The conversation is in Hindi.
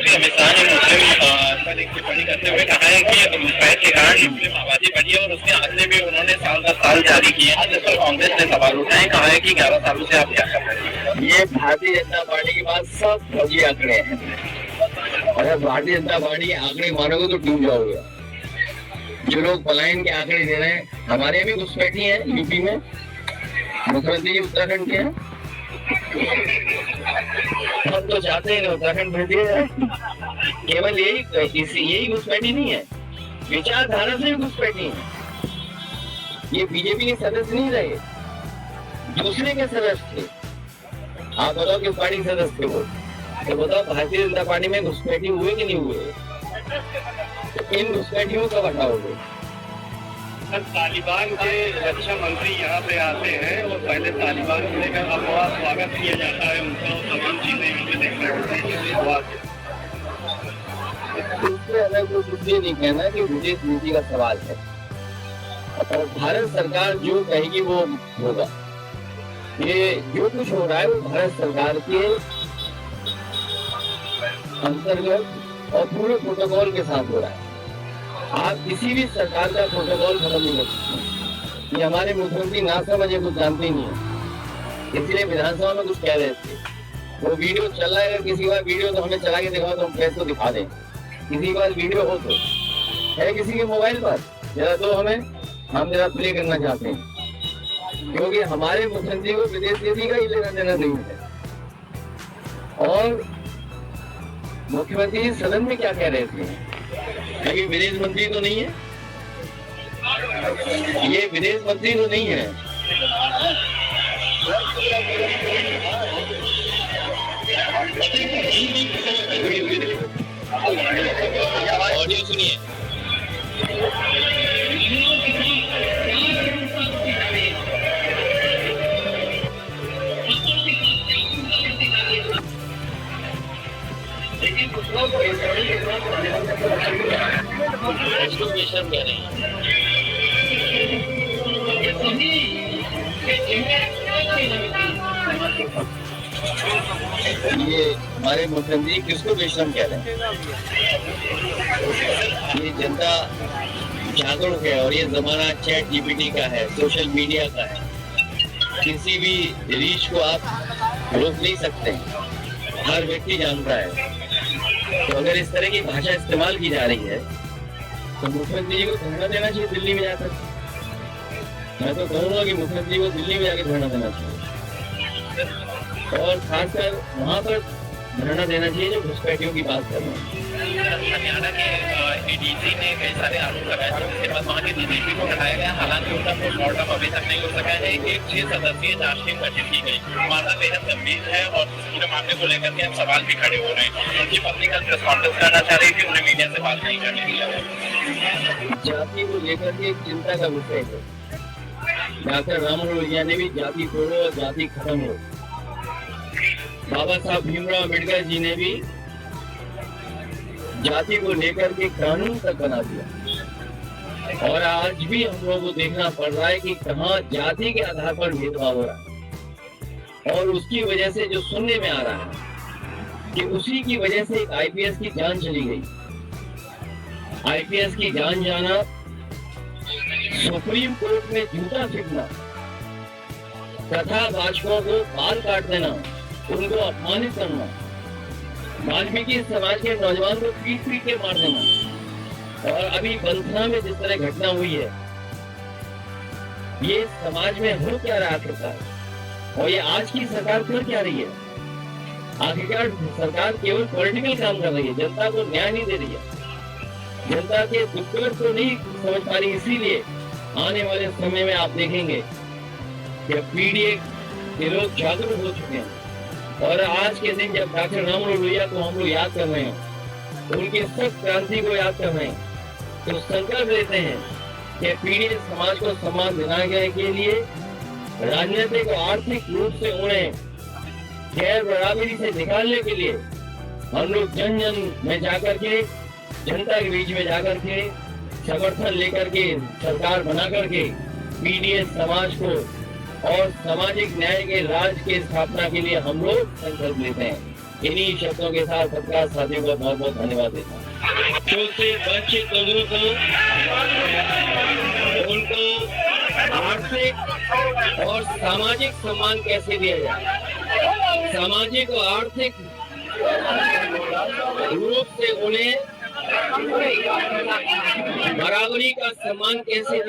मंत्री अमित शाह ने मुस्लिम पर एक टिप्पणी करते हुए कहा है कि घुसपैठ के कारण मुस्लिम आबादी बढ़ी है और उसके आंकड़े भी उन्होंने साल दर साल जारी किए हैं, जिस पर कांग्रेस ने सवाल उठाए, कहा है कि 11 सालों से आप क्या कर रहे हैं। ये भारतीय जनता पार्टी के पास सब फर्जी आंकड़े हैं। अगर भारतीय जनता पार्टी के आंकड़े मानोगे तो डूब जाओगे। जो लोग पलायन के आंकड़े दे रहे हैं, हमारे भी घुसपैठी है यूपी में, मुख्यमंत्री जी उत्तराखंड के हैं। हम तो चाहते हैं उत्तराखंड भेज दिया जाए। केवल यही घुसपैठी नहीं है, विचारधारा से भी घुसपैठी है। ये बीजेपी के सदस्य नहीं रहे, दूसरे के सदस्य थे। आप बताओ किस पार्टी के सदस्य थे वो, तो बताओ भारतीय जनता पार्टी में घुसपैठी हुए कि नहीं हुए? तो इन घुसपैठियों कब हटाओगे? तालिबान के रक्षा मंत्री यहाँ पे आते हैं और पहले तालिबान को लेकर अफवाह स्वागत किया जाता है उनका, और इससे अलग कुछ ये नहीं कहना कि विदेश नीति का सवाल है, और भारत सरकार जो कहेगी वो होगा। ये जो कुछ हो रहा है वो भारत सरकार के अंतर्गत और पूरे प्रोटोकॉल के साथ हो रहा है। आप किसी भी सरकार का प्रोटोकॉल खत्म नहीं कर सकते। ये हमारे मुख्यमंत्री ना समझे, कुछ जानते ही नहीं है, इसलिए विधानसभा में कुछ कह रहे थे। वो वीडियो चल रहा है, अगर किसी का वीडियो तो हमें चला के दिखाओ तो हम कैसे दिखा दें। किसी के पास वीडियो हो तो है किसी के मोबाइल पर, जरा तो हम जरा प्ले करना चाहते हैं, क्योंकि हमारे मुख्यमंत्री को विदेश नीति का ही लेना देना नहीं है। और मुख्यमंत्री सदन में क्या कह रहे थे, ये विदेश मंत्री तो नहीं है, ये विदेश मंत्री तो नहीं है। ऑडियो सुनिए। बेशर्म कह रही है। ये हमारे मुख्यमंत्री किसको बेशर्म कह रहे हैं? ये जनता जागरूक है और ये जमाना चैट जीपीटी का है, सोशल मीडिया का है। किसी भी रीच को आप रोक नहीं सकते, हर व्यक्ति जानता है। तो अगर इस तरह की भाषा इस्तेमाल की जा रही है तो मुख्यमंत्री जी को धरना देना चाहिए दिल्ली में जाकर। मैं तो कहूँगा कि मुख्यमंत्री को दिल्ली में जाकर धरना देना चाहिए, और खासकर वहाँ पर धरना देना चाहिए जो घुसपैठियों की बात कर रहे हैं। हरियाणा के एडीसी ने कई सारे आरोप लगाए थे, उसके बाद वहाँ के डीजीपी को हटाया गया। हालांकि उनका पोस्टमार्टम अभी तक नहीं हो सका है। एक 6 सदस्यीय जांच टीम गठित की गई। मामला बेहद गंभीर है और पूरे मामले को लेकर के अब सवाल भी खड़े हो रहे हैं। उनकी पत्नी कल प्रेस कॉन्फ्रेंस करना चाह रही थी, उन्हें मीडिया से बात नहीं करने दिया। जाति को लेकर के चिंता का विषय है। डॉक्टर राम लोहिया ने भी जाति तोड़ो और जाति खत्म हो। बाबा साहब भीमराव अम्बेडकर जी ने भी जाति को लेकर के कानून तक बना दिया, और आज भी हम लोगों को देखना पड़ रहा है कि कहाँ जाति के आधार पर भेदभाव हो रहा है। और उसकी वजह से जो सुनने में आ रहा है कि उसी की वजह से एक आईपीएस की जान चली गई। आईपीएस की जान जाना, सुप्रीम कोर्ट में जूता फेंकना, कथावाचकों को बाल काट देना, उनको अपमानित करना, वाल्मीकि समाज के नौजवान को पीट पीट के मार देना, और अभी बंधना में जिस तरह घटना हुई है, ये समाज में हो क्या रहा है और ये आज की सरकार कर क्या रही है? आखिरकार सरकार केवल पॉलिटिकल काम कर रही है, जनता को न्याय नहीं दे रही है, जनता के दुख को नहीं समझ पा रही। इसीलिए आने वाले समय में आप देखेंगे कि पीडीए के लोग जागरूक हो चुके हैं, और आज के दिन जब डॉक्टर राम लोहिया को हम लोग याद कर रहे हैं, उनकी सख्त क्रांति को याद कर रहे हैं, तो संकल्प लेते हैं कि पीड़ित समाज को सम्मान दिलाने के लिए राजनीतिक और आर्थिक रूप से उन्हें गैर बराबरी से निकालने के लिए हम लोग जन जन में जाकर के, जनता के बीच में जाकर के समर्थन लेकर के सरकार बना करके पीडीएस समाज को और सामाजिक न्याय के राज की स्थापना के लिए हम लोग संकल्प लेते हैं। इन्हीं शब्दों के साथ सबका साथियों को बहुत बहुत धन्यवाद देता हूँ। तो से वंचित लोगों को उनको आर्थिक और सामाजिक सम्मान कैसे दिया जाए, सामाजिक और आर्थिक रूप से उन्हें बराबरी का सम्मान कैसे